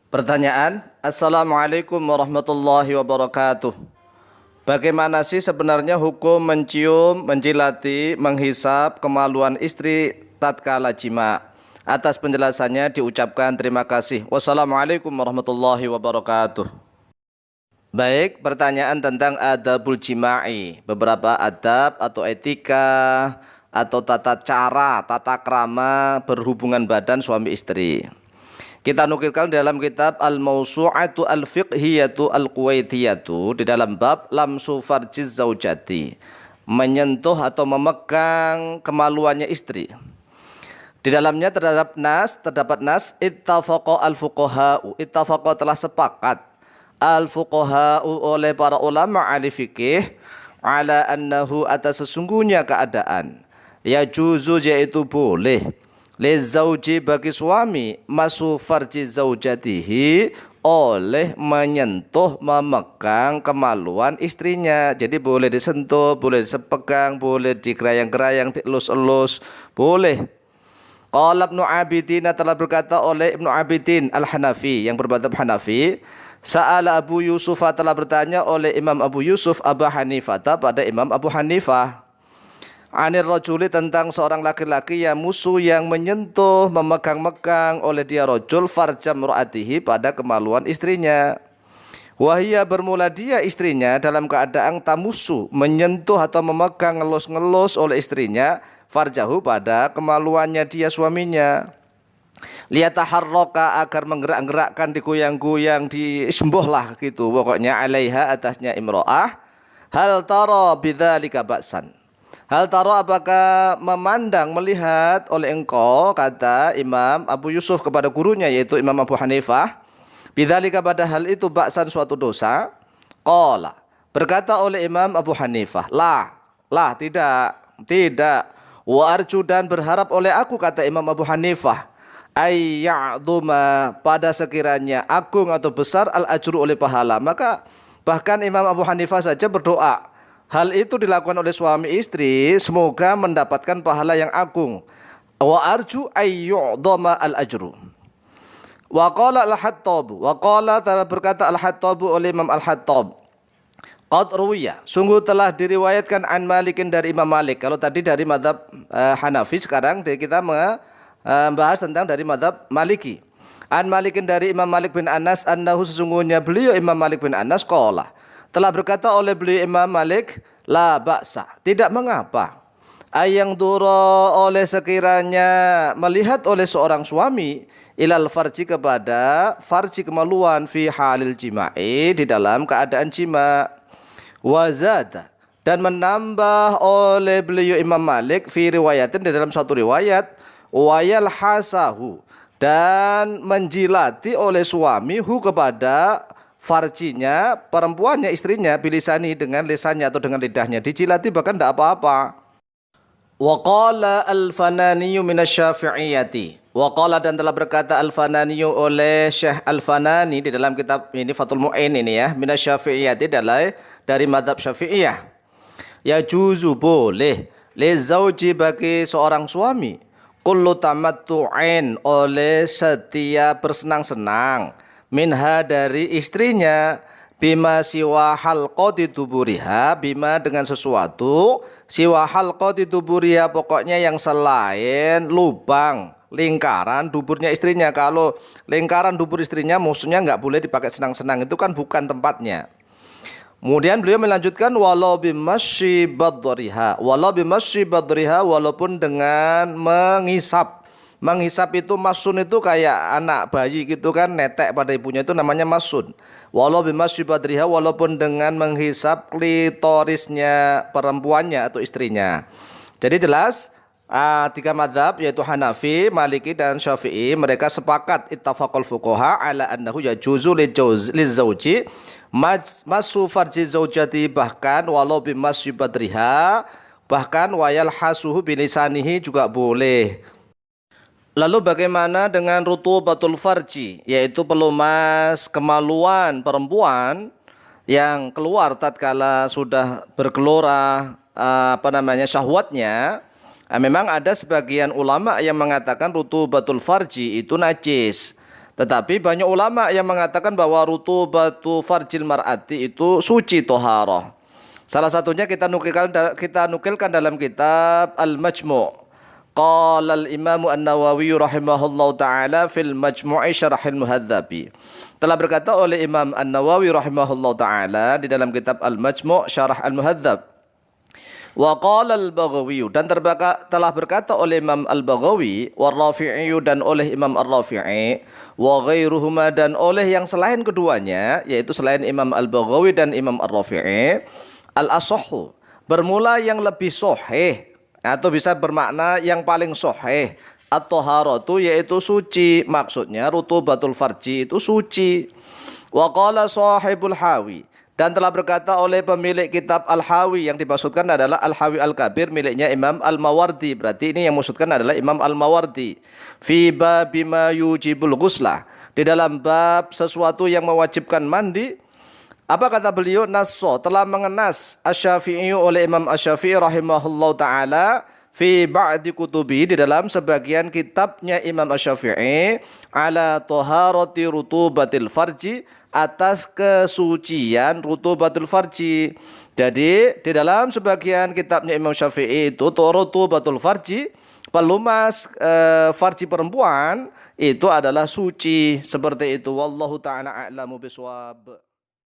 Pertanyaan, Assalamualaikum warahmatullahi wabarakatuh. Bagaimana sih sebenarnya hukum mencium, menjilati, menghisap kemaluan istri tatkala jima? Atas penjelasannya diucapkan terima kasih. Wassalamualaikum warahmatullahi wabarakatuh. Baik, pertanyaan tentang adabul jima'i. Beberapa adab atau etika atau tata cara, tata krama berhubungan badan suami istri. Kita nukilkan dalam kitab Al-Mawsu'atu Al-Fiqhiyatu Al-Kuwaitiyatu di dalam bab lamsu farjiz zaujati, menyentuh atau memegang kemaluannya istri. Di dalamnya terdapat nas ittafaqa al-fuqaha'u, ittafaqa telah sepakat al-fuqaha'u oleh para ulama ahli fikih ala annahu atas sesungguhnya keadaan yajuzu yaitu boleh lizauji bagi suami masu farji zaujatihi oleh menyentuh memegang kemaluan istrinya. Jadi boleh disentuh, boleh dipegang, boleh digerayang-gerayang, dielus-elus, boleh. Qala Ibnu Abidin telah berkata oleh Ibnu Abidin Al-Hanafi yang bermadzhab Hanafi, Sa'ala Abu Yusuf telah bertanya oleh Imam Abu Yusuf Abu Hanifah pada Imam Abu Hanifah anir rajuli tentang seorang laki-laki yang musuh yang menyentuh memegang-megang oleh dia rajul farjam ra'atihi pada kemaluan istrinya. Wahia bermula dia istrinya dalam keadaan tamusu menyentuh atau memegang ngelus-ngelus oleh istrinya farjahu pada kemaluannya dia suaminya. Liyataharraka agar menggerak-gerakkan digoyang-goyang disembuhlah gitu pokoknya alaiha atasnya imro'ah. Hal tara bidzalika ba'san. Hal taro apakah memandang melihat oleh engkau kata Imam Abu Yusuf kepada gurunya yaitu Imam Abu Hanifah bidzalika pada hal itu baksan suatu dosa. Qala berkata oleh Imam Abu Hanifah tidak wa arju dan berharap oleh aku kata Imam Abu Hanifah ayya'duma pada sekiranya agung atau besar al ajru oleh pahala. Maka bahkan Imam Abu Hanifah saja berdoa hal itu dilakukan oleh suami istri semoga mendapatkan pahala yang agung. Wa arju ayyu'dama al-ajru. Wa qala al-Hattab, wa qala berkata al-Hattab oleh Imam al-Hattab, qad ruwiya sungguh telah diriwayatkan an Malikin dari Imam Malik. Kalau tadi dari mazhab Hanafi, sekarang kita membahas tentang dari mazhab Maliki. An Malikin dari Imam Malik bin Anas annahu sesungguhnya beliau Imam Malik bin Anas qala telah berkata oleh beliau Imam Malik, la ba'sa, tidak mengapa. Ayang duro oleh sekiranya melihat oleh seorang suami ilal farji kepada farji kemaluan fi halil jima'i di dalam keadaan jima. Wazada dan menambah oleh beliau Imam Malik fi riwayatin di dalam satu riwayat wayal hasahu dan menjilati oleh suami hu kepada farjinya, perempuannya, istrinya, bilisani dengan lisannya atau dengan lidahnya, dijilati bahkan tidak apa-apa. Wa qala al-Fananiyu minasy-Syafi'iyyati. Wa qala dan telah berkata al-Fananiyu oleh Syekh Al-Fanani di dalam kitab ini Fathul Mu'in ini ya, minasy-Syafi'iyyati dari mazhab Syafi'iyah. Ya juzu boleh li zauji bagi seorang suami kullu tamattu'in oleh setiap bersenang-senang minha dari istrinya bima siwa halqati tuburiha bima dengan sesuatu siwa halqati tuburiha pokoknya yang selain lubang lingkaran duburnya istrinya. Kalau lingkaran dubur istrinya maksudnya nggak boleh dipakai senang-senang, itu kan bukan tempatnya. Kemudian beliau melanjutkan walau bimasyi badriha walaupun dengan menghisap. Menghisap itu masun itu kayak anak bayi gitu kan, netek pada ibunya, itu namanya masun. Walau bimasyi badriha walaupun dengan menghisap klitorisnya perempuannya atau istrinya. Jadi jelas tiga madhab yaitu Hanafi, Maliki dan Syafi'i mereka sepakat ittafaqal fuqaha ala annahu yajuzu lizauji masu farji zaujati bahkan walau bimasyi badriha bahkan wayal hasuhu bilisanihi juga boleh. Lalu bagaimana dengan rutubatul farji, yaitu pelumas kemaluan perempuan yang keluar tatkala sudah bergelora syahwatnya? Memang ada sebagian ulama yang mengatakan rutubatul farji itu najis. Tetapi banyak ulama yang mengatakan bahwa rutubatu farjil mar'ati itu suci toharoh. Salah satunya kita nukilkan dalam kitab Al-Majmu'. Qala al-Imam An-Nawawi rahimahullahu taala fil Majmu'i Syarahil Muhadzabi. Telah berkata oleh Imam An-Nawawi rahimahullahu taala di dalam kitab Al-Majmu' Syarah Al-Muhadzab. Wa qala al-Baghawi, dan telah berkata oleh Imam Al-Baghawi, wa Rafi'i, dan oleh Imam Ar-Rafi'i, wa ghairuhuma, dan oleh yang selain keduanya, yaitu selain Imam Al-Baghawi dan Imam Ar-Rafi'i, al-asahhu, bermula yang lebih sahih, atau bisa bermakna yang paling sahih, at-taharatu, yaitu suci, maksudnya rutubatul farji itu suci. Wa qala sahibul hawi, dan telah berkata oleh pemilik kitab Al-Hawi, yang dimaksudkan adalah Al-Hawi Al-Kabir miliknya Imam Al-Mawardi. Berarti ini yang maksudkan adalah Imam Al-Mawardi. Fi babima yujibul ghuslah, di dalam bab sesuatu yang mewajibkan mandi. Apa kata beliau? Nasso, telah mengenas Asy-Syafi'i oleh Imam Asy-Syafi'i rahimahullahu taala fi ba'di kutubi, di dalam sebagian kitabnya Imam Asy-Syafi'i, ala taharati rutubatil farji, atas kesucian rutubatul farji. Jadi di dalam sebagian kitabnya Imam Syafi'i itu rutubatul farji, pelumas farji perempuan itu adalah suci, seperti itu. Wallahu taala a'lamu bishawab.